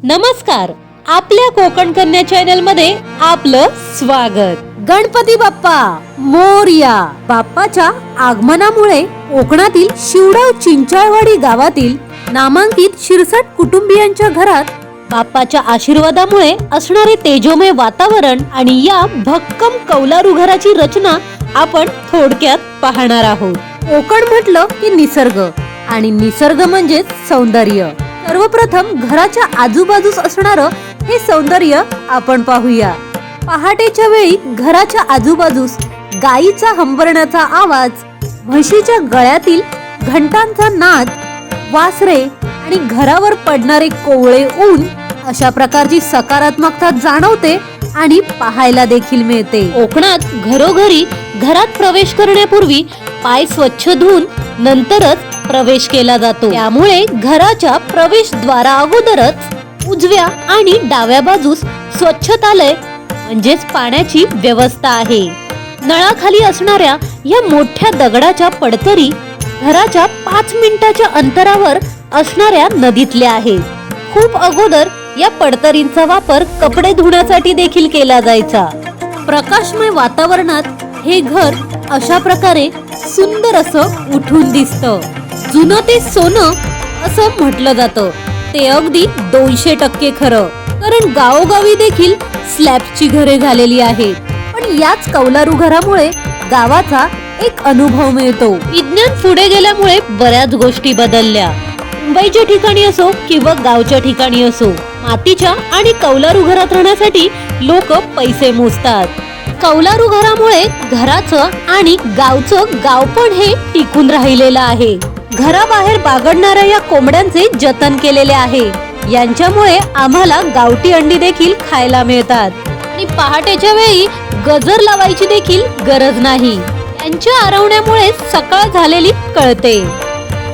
नमस्कार, आपल्या कोकण कन्या चॅनल मध्ये आपलं स्वागत। गणपती बाप्पा मोरया। बाप्पाच्या आगमनामुळे कोकणातील शिवडाव चिंचाळवाडी गावातील नामांकित शिरसाट कुटुंबियांच्या घरात बाप्पाच्या आशीर्वादामुळे असणारे तेजोमय वातावरण आणि या भक्कम कौलारू घराची रचना आपण थोडक्यात पाहणार आहोत। कोकण म्हटलं की निसर्ग आणि निसर्ग म्हणजे सौंदर्य। सर्वप्रथम घराच्या आजूबाजूस असणारं हे सौंदर्य आपण पाहूया। पहाटेच्या वेळी घराच्या आजूबाजूस गायीचा हंबरण्याचा आवाज, म्हशीच्या गळ्यातील घंटांचा नाद, वासरे आणि घरावर पडणारे कोवळे ऊन अशा प्रकारची सकारात्मकता जाणवते आणि पाहायला देखील मिळते। कोकणात घरोघरी घरात प्रवेश करण्यापूर्वी पाय स्वच्छ धुवून नंतरच प्रवेश केला जातो। त्यामुळे घराच्या प्रवेशद्वारा अगोदरच उजव्या आणि डाव्या बाजूस स्वच्छतालय म्हणजेच पाण्याची व्यवस्था आहे। नळाखाली असणाऱ्या या मोठ्या दगडाच्या पडतरी घराच्या 5 मिनिटाच्या अंतरावर असणाऱ्या नदीतल्या आहेत। खूप अगोदर या पडतरींचा वापर कपडे धुण्यासाठी देखील केला जायचा। प्रकाशमय वातावरणात हे घर अशा प्रकारे सुंदर असं उठून दिसतं। जुनं ते सोनं असं म्हटलं जातं, ते अगदी 200% खरं, कारण गावोगावी देखील स्लॅबची घरे झालेली आहेत। पण याच कौलारू घरामुळे गावाचा एक अनुभव मिळतो। विज्ञान पुढे गेल्यामुळे बऱ्याच गोष्टी बदलल्या। मुंबईच्या ठिकाणी असो किंवा गावच्या ठिकाणी असो, मातीच्या आणि कौलारू घरात राहण्यासाठी लोक पैसे मोजतात। कौलारू घरामुळे घराचं आणि गावचं गावपण हे टिकून राहिलेलं आहे। घराबाहेर बागडणाऱ्या या कोंबड्यांचे जतन केलेले आहे। यांच्यामुळे आम्हाला गावठी अंडी देखील खायला मिळतात आणि पहाटेच्या वेळी गजर लावायची देखील गरज नाही। यांच्या आरवण्यामुळे सकाळ झालेली कळते।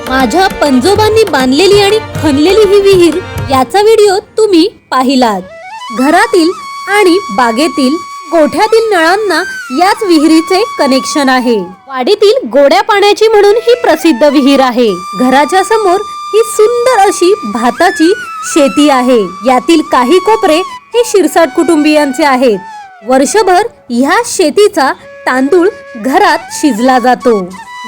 माझ्या पंजोबांनी बांधलेली आणि खणलेली ही विहीर याचा व्हिडिओ तुम्ही पाहिलात। घरातील आणि बागेतील गोठ्यातील नळांना याच विहिरीचे कनेक्शन आहे। वाडीतील गोड्या पाण्याची म्हणून ही प्रसिद्ध विहीर आहे। घराच्या समोर ही सुंदर अशी भाताची शेती आहे। यातील काही कोपरे हे शिरसाट कुटुंबियांचे आहेत। वर्षभर ह्या शेतीचा तांदूळ घरात शिजला जातो।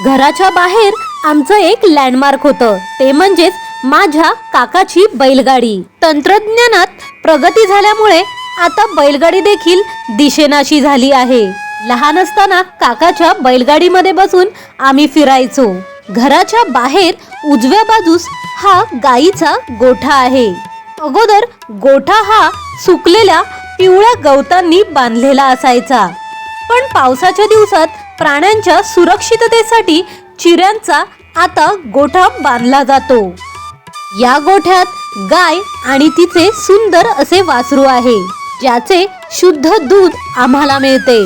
घराच्या बाहेर आमचं एक लँडमार्क होतं, ते म्हणजेच माझ्या काकाची बैलगाडी। तंत्रज्ञानात प्रगती झाल्यामुळे आता बैलगाडी देखील दिशेनाशी झाली आहे। लहान असताना काकाच्या बैलगाडीमध्ये बसून आम्ही फिरायचो। घराच्या बाहेर उजव्या बाजूस हा गायीचा गोठा आहे। अगोदर गोठा हा सुकलेल्या पिवळ्या गवतांनी बांधलेला असायचा, पण पावसाच्या दिवसात प्राण्यांच्या सुरक्षिततेसाठी चिऱ्यांचा आता गोठा बांधला जातो। या गोठ्यात गाय आणि तिचे सुंदर असे वासरू आहे, ज्याचे शुद्ध दूध आम्हाला मिळते।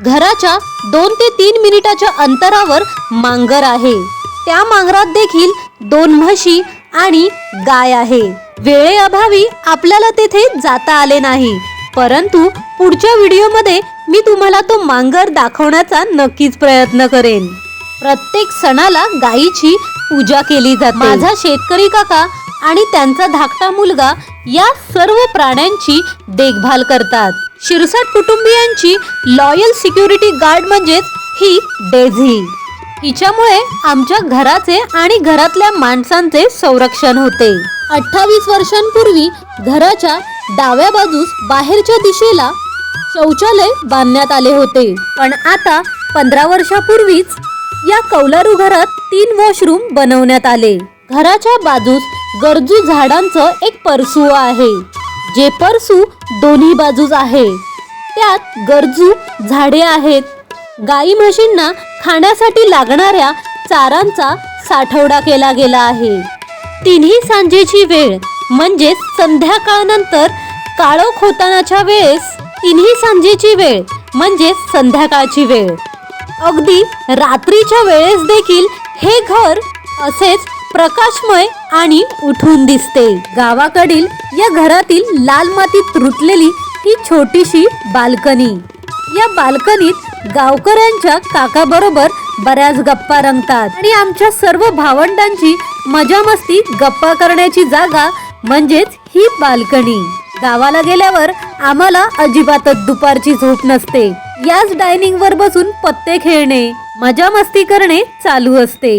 घराच्या 2 ते 3 मिनिटाच्या अंतरावर मांगर आहे। त्या मांगरात देखील 2 म्हशी आणि गाय आहे। वेळेअभावी आपल्याला तेथे जाता आले नाही, परंतु पुढच्या व्हिडिओमध्ये मी तुम्हाला तो मांगर दाखवण्याचा नक्कीच प्रयत्न करेन। प्रत्येक सणाला गायीची पूजा केली जाते। माझा शेतकरी काका आणि त्यांचा धाकटा मुलगा या सर्व प्राण्यांची देखभाल करतात। शिरसाट कुटुंबियांची लॉयल सिक्युरिटी गार्ड म्हणजेच ही डेझी। हिच्यामुळे आमच्या घराचे आणि घरातल्या माणसांचे संरक्षण होते। 28 वर्षांपूर्वी घराच्या डाव्या बाजूस बाहेरच्या दिशेला शौचालय बांधण्यात आले होते, पण आता 15 वर्षापूर्वीच या कौलारू घरात 3 वॉशरूम बनवण्यात आले। घराच्या बाजूस गरजू झाडांचं एक परसू आहे, जे परसू दोन्ही बाजूस आहे। त्यात गरजू झाडे आहेत। गाई म्हशींना खाण्यासाठी लागणाऱ्या चारांचा साठवडा केला गेला आहे। तिन्ही सांजेची वेळ म्हणजे संध्याकाळनंतर काळोख होतानाच्या वेळेस तिन्ही सांजेची वेळ म्हणजे संध्याकाळची वेळ, अगदी रात्रीच्या वेळेस देखील हे घर असेच प्रकाशमय आणि उठून दिसते। गावाकडील या घरातील लाल मातीत रुतलेली ही छोटीशी बाल्कनी, या बाल्कनीत गावकऱ्यांच्या काकाबरोबर बऱ्याच गप्पा रंगतात आणि आमच्या सर्व भावंडांची मजा मस्ती गप्पा करण्याची जागा म्हणजेच ही ही बाल्कनी. गावाला गेल्यावर आम्हाला अजिबातच दुपारची झोप नसते. याच डायनिंग वर बसून पत्ते खेळणे, मजा मस्ती करणे चालू असते.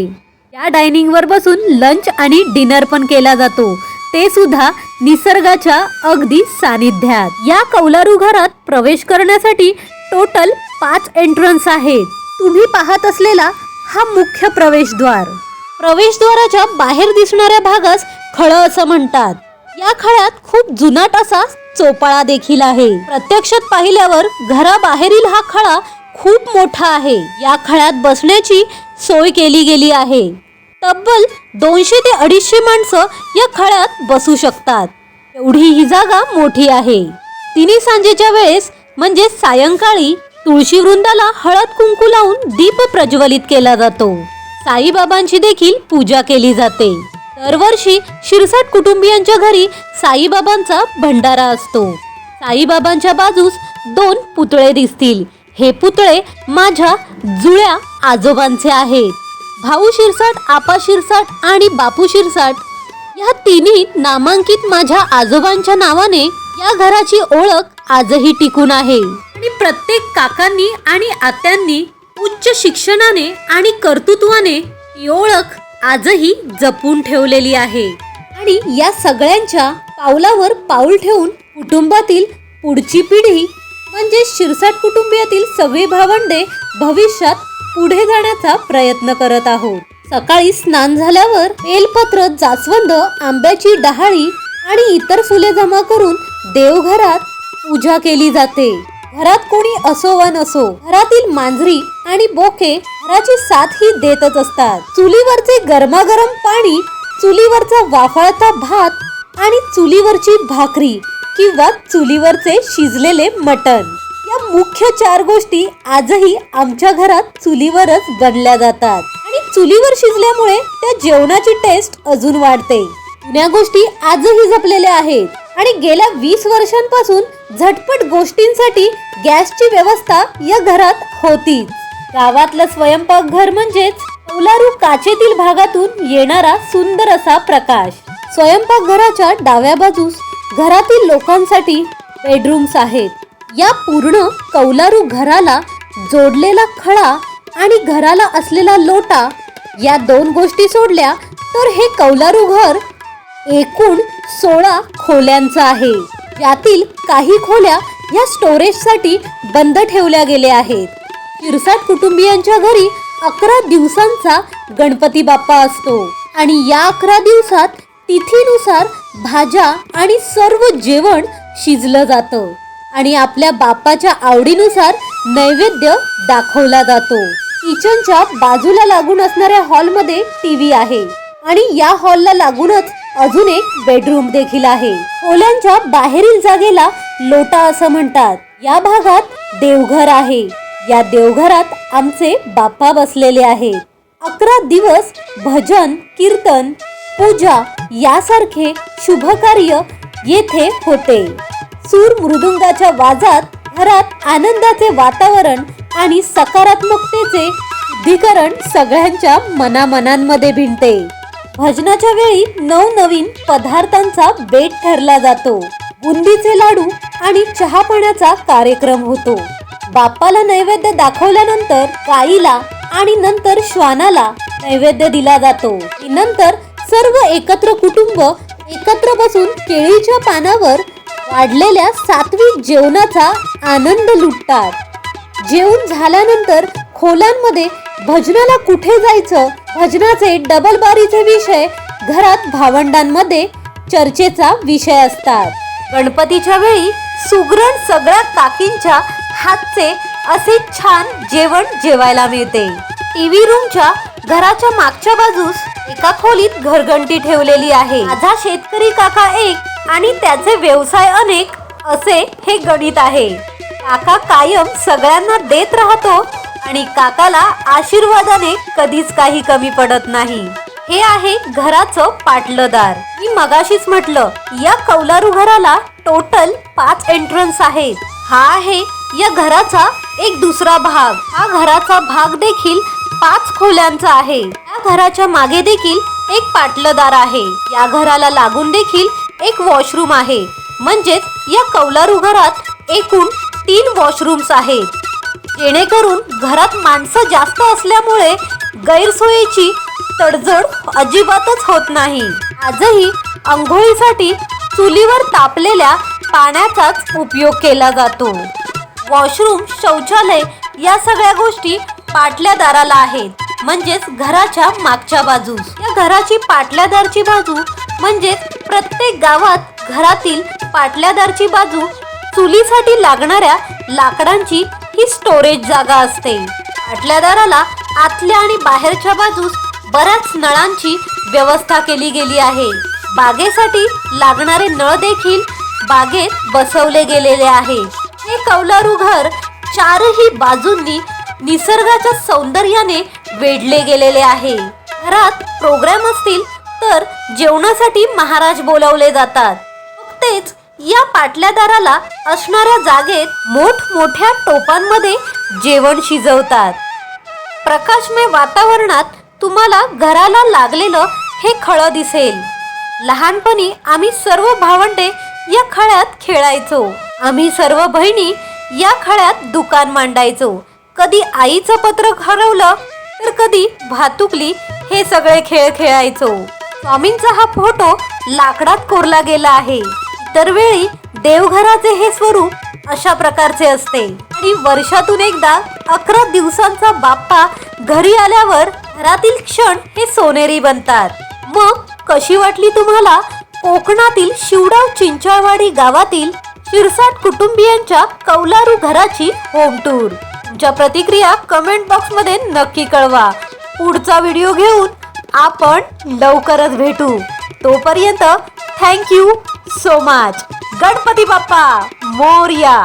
या डायनिंग वर बसून लंच आणि डिनर पण केला जातो, ते सुद्धा निसर्गाच्या अगदी सानिध्यात. या कौलारू घरात प्रवेश करण्यासाठी टोटल 5 एंट्रन्स आहेत. तुम्ही पाहत असलेला हा मुख्य प्रवेशद्वार. प्रवेशद्वाराच्या बाहेर दिसणाऱ्या भागास खळ असं म्हणतात. या खळ्यात खूप जुनाट असा चोपाळा देखील आहे. प्रत्यक्षात पाहिल्यावर घराबाहेरील हा खळा खूप मोठा आहे. या खळ्यात बसण्याची सोय केली गेली आहे. तब्बल 200 ते 250 माणसं या खळ्यात बसू शकतात, एवढी ही जागा मोठी आहे. तिन्ही सांजेच्या वेळेस म्हणजे सायंकाळी तुळशी वृंदाला हळद कुंकू लावून दीप प्रज्वलित केला जातो. साईबाबांची देखील पूजा केली जाते. दरवर्षी शिरसाट कुटुंबियांच्या घरी साईबाबांचा भंडारा असतो. साईबाबांच्या बाजूस 2 पुतळे दिसतील. हे पुतळे माझ्या जुळ्या आजोबांचे आहेत. भाऊ शिरसाट, आपा शिरसाट आणि बापू शिरसाट या तिन्ही नामांकित माझ्या आजोबांच्या नावाने या घराची ओळख आजही टिकून आहे. आणि प्रत्येक काकांनी आणि आत्यांनी उच्च शिक्षणाने आणि कर्तृत्वाने ही ओळख आजही जपून ठेवलेली आहे. आणि या सगळ्यांच्या पावलावर पाऊल ठेवून कुटुंबातील पुढची पिढी म्हणजे शिरसाट कुटुंबियातील सगळी भावंडे भविष्यात पुढे जाण्याचा प्रयत्न करत आहोत. सकाळी स्नान झाल्यावर बेलपत्र, जास्वंद, आंब्याची डहाळी आणि इतर फुले जमा करून देवघरात पूजा केली जाते. घरात कोणी असो वा नसो, घरातील मांजरी आणि बोके घराची साथ ही देतच असतात. चुलीवरचे गरमागरम पाणी, चुलीवरचा वाफाळता भात आणि चुलीवरची भाकरी किंवा चुलीवरचे शिजलेले मटण या मुख्य 4 गोष्टी आजही आमच्या घरात चुलीवरच बनल्या जातात. आणि चुलीवर शिजल्यामुळे त्या जेवणाची टेस्ट अजून वाढते. जुन्या गोष्टी आजही जपलेल्या आहेत. आणि गेल्या 20 वर्षांपासून झटपट गोष्टींसाठी गॅसची व्यवस्था या घरात होतीच. गावातलं स्वयंपाकघर म्हणजेच कौलारू काचेतील भागातून येणारा सुंदर असा प्रकाश. स्वयंपाकघराच्या डाव्या बाजूस घरातील लोकांसाठी बेडरूम्स आहेत. या पूर्ण कौलारू घराला जोडलेला खळा आणि घराला असलेला लोटा या 2 गोष्टी सोडल्या तर हे कौलारू घर एकूण 16 खोल्यांचं आहे. यातील काही खोल्या या स्टोरेजसाठी बंद ठेवल्या गेल्या आहेत. शिरसाट कुटुंबियांच्या घरी 11 दिवसांचा गणपती बाप्पा असतो आणि या 11 दिवसात तिथीनुसार भाज्या आणि सर्व जेवण शिजलं जातं आणि आपल्या बाप्पाच्या आवडीनुसार नैवेद्य दाखवला जातो. किचनच्या बाजूला लागून असणाऱ्या हॉलमध्ये टीव्ही आहे आणि या हॉलला लागूनच अजून एक बेडरूम देखील आहे. खोल्यांच्या बाहेरील जागेला लोटा असं म्हणतात. या भागात देवघर आहे. या देवघरात आमचे बाप्पा बसलेले आहेत. 11 दिवस भजन, कीर्तन, पूजा यासारखे शुभ कार्य येथे होते. सूर मृदुंगाच्या वाजात घरात आनंदाचे वातावरण आणि सकारात्मकतेचे शुद्धीकरण सगळ्यांच्या मनामनांमध्ये भिनते. भजनाच्या वेळी नवनवीन पदार्थांचा बेत ठरला जातो. बुंदीचे लाडू आणि चहा पाण्याचा कार्यक्रम होतो. बाप्पाला नैवेद्य दाखवल्यानंतर गाईला आणि नंतर श्वानाला नैवेद्य दिला जातो. नंतर सर्व एकत्र कुटुंब एकत्र बसून केळीच्या पानावर वाढलेल्या सात्विक जेवणाचा आनंद लुटतात. जेवण झाल्यानंतर खोल्यांमध्ये भजनाला कुठे जायचं, भजनाचे डबलबारीचे विषय घरात भावंडांमध्ये चर्चेचा विषय असतात. गणपतीच्या वेळी सुगरण सगळ्या काकींच्या हातचे असे छान जेवण जेवायला मिळते. टीव्ही रूमच्या घराच्या मागच्या बाजूस एका खोलीत घरघंटी ठेवलेली आहे. माझा शेतकरी काका एक आणि त्याचे व्यवसाय अनेक असे हे गणित आहे. काका कायम सगळ्यांना देत राहतो आणि काकाला आशीर्वादाने कधीच काही कमी पडत नाही. हे आहे घराचं पाटलं. मी मगाशीच म्हटलं या कौलारू घराला टोटल 5 एंट्रन्स आहेत. हा आहे या घराचा एक दुसरा भाग. हा घराचा भाग देखील 5 खोल्यांचा आहे. या घराच्या मागे देखील एक पाटलं आहे. या घराला लागून देखील एक वॉशरूम आहे. म्हणजेच या कौलारू घरात एकूण 3 वॉशरूम्स आहेत. जेणेकरून घरात माणसं जास्त असल्यामुळे गैरसोयीची तडजोड अजिबातच होत नाही. आजही अंघोळीसाठी चुलीवर तापलेल्या पाण्याचाच उपयोग केला जातो. वॉशरूम, शौचालय या सगळ्या गोष्टी पाटल्या दाराला आहेत. म्हणजेच घराच्या मागच्या बाजूस. या घराची पाटल्यादारची बाजू म्हणजेच प्रत्येक गावात घरातील पाटल्यादारची बाजू चुलीसाठी लागणाऱ्या लाकडांची ही स्टोरेज जागा असते. पाटल्यादाराला आतल्या आणि बाहेरच्या बाजूस बऱ्याच नळांची व्यवस्था केली गेली आहे. बागेसाठी लागणारे नळ देखील बागेत बसवले गेलेले आहे. हे कौलारू घर चारही बाजूंनी निसर्गाच्या सौंदर्याने वेढले गेलेले आहे. घरात प्रोग्राम असतील तर जेवणासाठी महाराज बोलावले जातात. तेच या पाटल्यादाराला असणाऱ्या जागेत मोठमोठ्या टोपांमध्ये जेवण शिजवतात. प्रकाशमय वातावरणात तुम्हाला घराला लागलेलं हे खळं दिसेल. लहानपणी आम्ही सर्व भावंडे या खळ्यात खेळायचो. आम्ही सर्व बहिणी या खळ्यात दुकान मांडायचो. कधी आईचं पत्रक हरवलं तर कधी भातुकली हे सगळे खेळ खेळायचो. स्वामींचा हा फोटो लाकडात कोरला गेला आहे. इतर वेळी देवघराचे हे स्वरूप अशा प्रकारचे असते. आणि वर्षातून एकदा 11 दिवसांचा बाप्पा घरी आल्यावर घरातील क्षण हे सोनेरी बनतात. मग कशी वाटली तुम्हाला कोकणातील शिवडाव चिंचाळवाडी गावातील शिरसाट कुटुंबियांच्या कौलारू घराची होम टूर? तुमच्या प्रतिक्रिया कमेंट बॉक्स मध्ये नक्की कळवा. पुढचा व्हिडिओ घेऊन आपण लवकरच भेटू. तोपर्यंत thank you so much. Ganpati Bappa Morya.